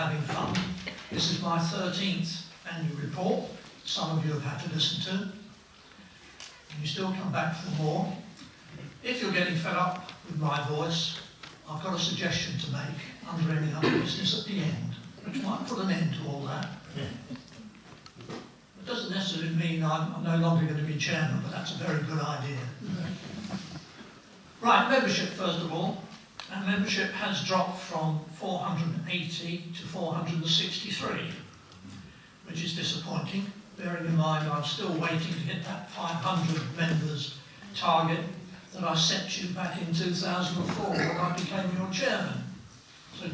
having fun. This is my 13th annual report. Some of you have had to listen to. And you still come back for more. If you're getting fed up with my voice, I've got a suggestion to make under any other business at the end, which might put an end to all that. It doesn't necessarily mean I'm no longer going to be chairman, but that's a very good idea. Right, membership first of all. And membership has dropped from 480 to 463, which is disappointing, bearing in mind I'm still waiting to hit that 500 members target that I set you back in 2004 when I became your chairman. So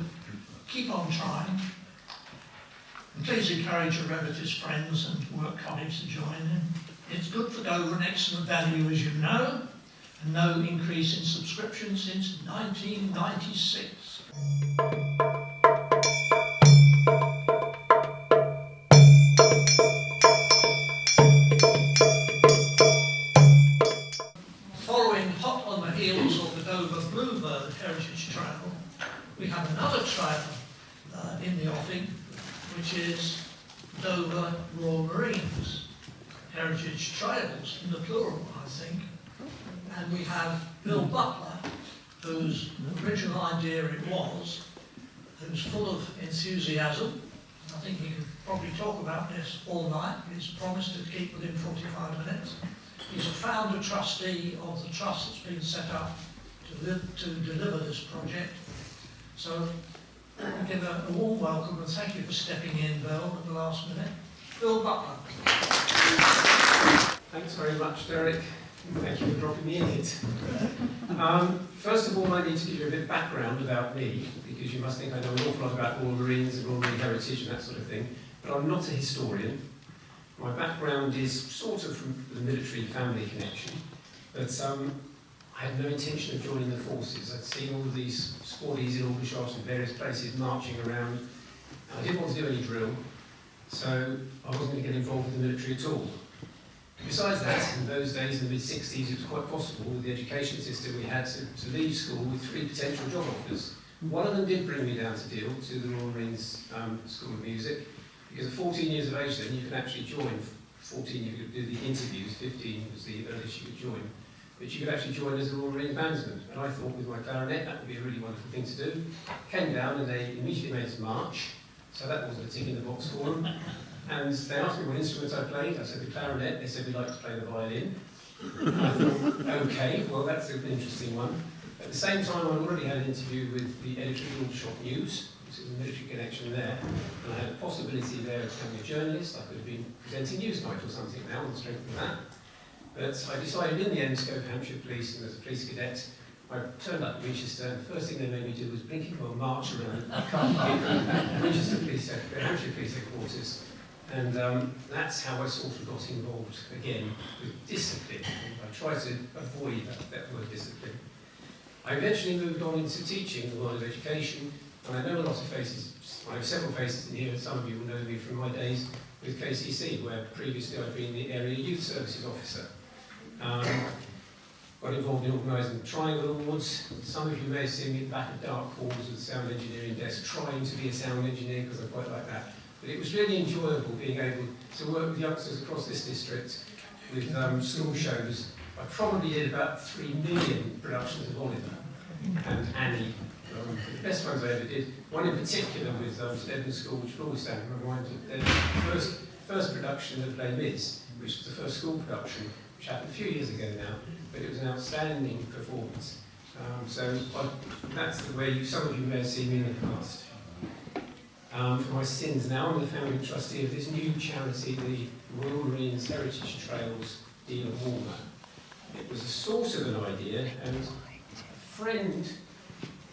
keep on trying. And please encourage your relatives, friends and work colleagues to join in. It's good for Dover, an excellent value as you know, and no increase in subscription since 1996. Following hot on the heels of the Dover Bluebird Heritage Trail, we have another trail in the offing, which is Dover Royal Marines Heritage Trails, in the plural, I think. And we have Bill Butler, whose original idea it was, who's full of enthusiasm. I think he could probably talk about this all night. He's promised to keep within 45 minutes. He's a founder trustee of the trust that's been set up to deliver this project. So I'll give a warm welcome and thank you for stepping in, Bill, at the last minute. Bill Butler. Thanks very much, Derek. Thank you for dropping me in it. First of all, I need to give you a bit of background about me, because you must think I know an awful lot about Royal Marines and Royal Marine heritage and that sort of thing, but I'm not a historian. My background is sort of from the military family connection, but I had no intention of joining the forces. I'd seen all of these squaddies in Aldershot and various places marching around. I didn't want to do any drill, so I wasn't going to get involved with the military at all. Besides that, in those days, in the mid-60s, it was quite possible with the education system we had to leave school with 3 potential job offers. One of them did bring me down to Deal, to the Royal Marines School of Music, because at 14 years of age then, you could actually join. 14, you could do the interviews, 15 was the earliest you could join. But you could actually join as a Royal Marines bandsman. And I thought with my clarinet, that would be a really wonderful thing to do. Came down and they immediately made us march, so that wasn't a tick in the box for them. And they asked me what instruments I played. I said the clarinet. They said we'd like to play the violin. I thought, okay, well that's an interesting one. At the same time, I already had an interview with the editor of the Aldershot News, which is a military connection there, and I had a possibility there of becoming a journalist. I could have been presenting Newsnight or something now on the strength of that. But I decided in the end to go for Hampshire Police, and as a police cadet, I turned up at Winchester, and the first thing they made me do was blinking well march around Winchester Police, Hampshire Police Headquarters. And that's how I sort of got involved again with discipline. I tried to avoid that word discipline. I eventually moved on into teaching in the world of education, and I know a lot of faces, I have several faces in here, and some of you will know me from my days with KCC, where previously I'd been the Area Youth Services Officer. Got involved in organising the Triangle Awards. Some of you may have seen me at the back of dark halls with the sound engineering desk, trying to be a sound engineer, because I quite like that. But it was really enjoyable being able to work with youngsters across this district with school shows. I probably did about 3 million productions of Oliver and Annie. The best ones I ever did. One in particular with Edmund School, which will always stand in my mind. The first production of Les Mis, which was the first school production, which happened a few years ago now, but it was an outstanding performance. That's the way some of you may have seen me in the past. For my sins now, I'm the founding trustee of this new charity, the Royal Marines Heritage Trails Deal of Walmer. It was a sort of an idea, and a friend,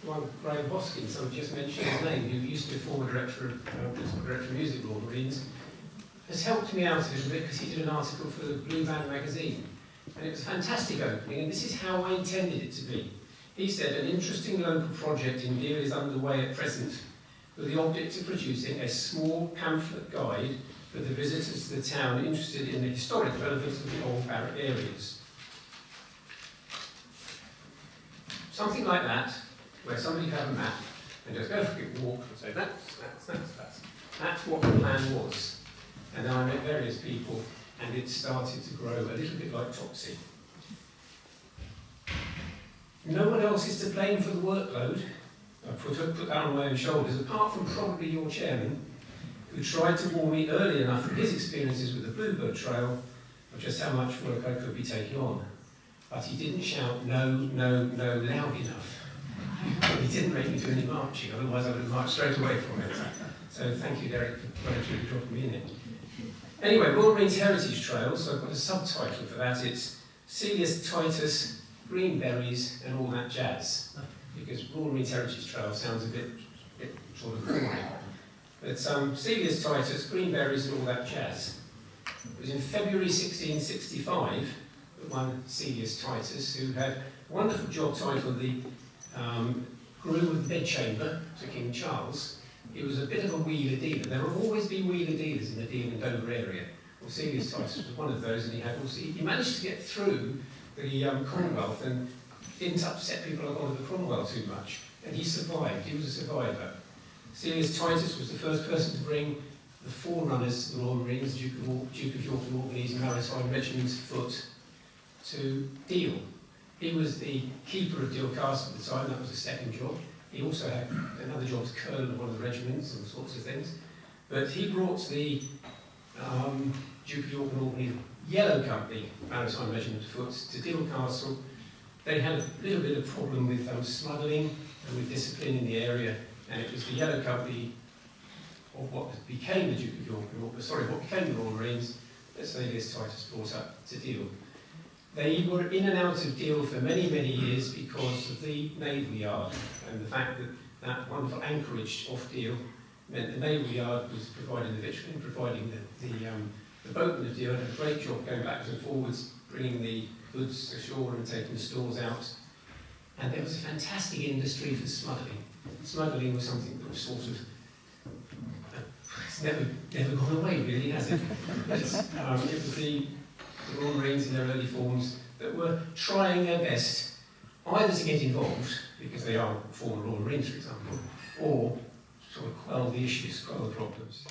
one Graham Hoskin, someone just mentioned his name, who used to be former director of music at Royal Marines, has helped me out a little bit because he did an article for the Blue Band magazine. And it was a fantastic opening, and this is how I intended it to be. He said, an interesting local project in Deal is underway at present, with the object of producing a small pamphlet guide for the visitors to the town interested in the historic relevance of the old barrack areas. Something like that, where somebody could have a map, and just go for a quick walk and say, that's what the plan was. And then I met various people, and it started to grow a little bit like Topsy. No one else is to blame for the workload. I put that on my own shoulders, apart from probably your chairman, who tried to warn me early enough from his experiences with the Bluebird Trail of just how much work I could be taking on. But he didn't shout no, no, no loud enough. He didn't make me do any marching, otherwise I would have marched straight away from it. So thank you, Derek, for voluntarily dropping me in it. Anyway, Royal Marines Heritage Trail, so I've got a subtitle for that. It's Celius Titus, Green Berries and all that jazz. Because Royal Marines Heritage Trail sounds a bit sort of boring. But Celius Titus, Green Berries and all that jazz. It was in February 1665 that one Celius Titus, who had a wonderful job title, the Groom of the Bedchamber to King Charles. He was a bit of a wheeler dealer. There will always be wheeler dealers in the Deal and Dover area. Well, Celius Titus was one of those, and he managed to get through the Commonwealth and didn't upset people along with the Cromwell too much. And he survived. He was a survivor. Celius Titus was the first person to bring the forerunners of the Royal Marines, Duke of York and Orkney's Maritime Regiment's foot to Deal. He was the keeper of Deal Castle at the time. That was a second job. He also had another job as colonel of one of the regiments and all sorts of things. But he brought the Duke of York and Orkney Yellow Company Maritime Regiment foot to Deal Castle. They had a little bit of problem with smuggling and with discipline in the area, and it was the Yellow Company of what became the Duke of York and Orkney, what became the Royal Marines, that Celius Titus brought up to Deal. They were in and out of Deal for many, many years because of the naval yard and the fact that that wonderful anchorage off Deal meant the naval yard was providing the victualling, providing the boatmen of Deal had a great job going backwards and forwards, bringing the goods ashore and taking the stores out. And there was a fantastic industry for smuggling. Smuggling was something that was sort of, it's never gone away really, has it? But it was the Royal Marines in their early forms that were trying their best either to get involved, because they are former Royal Marines for example, or sort of quell the issues, quell the problems.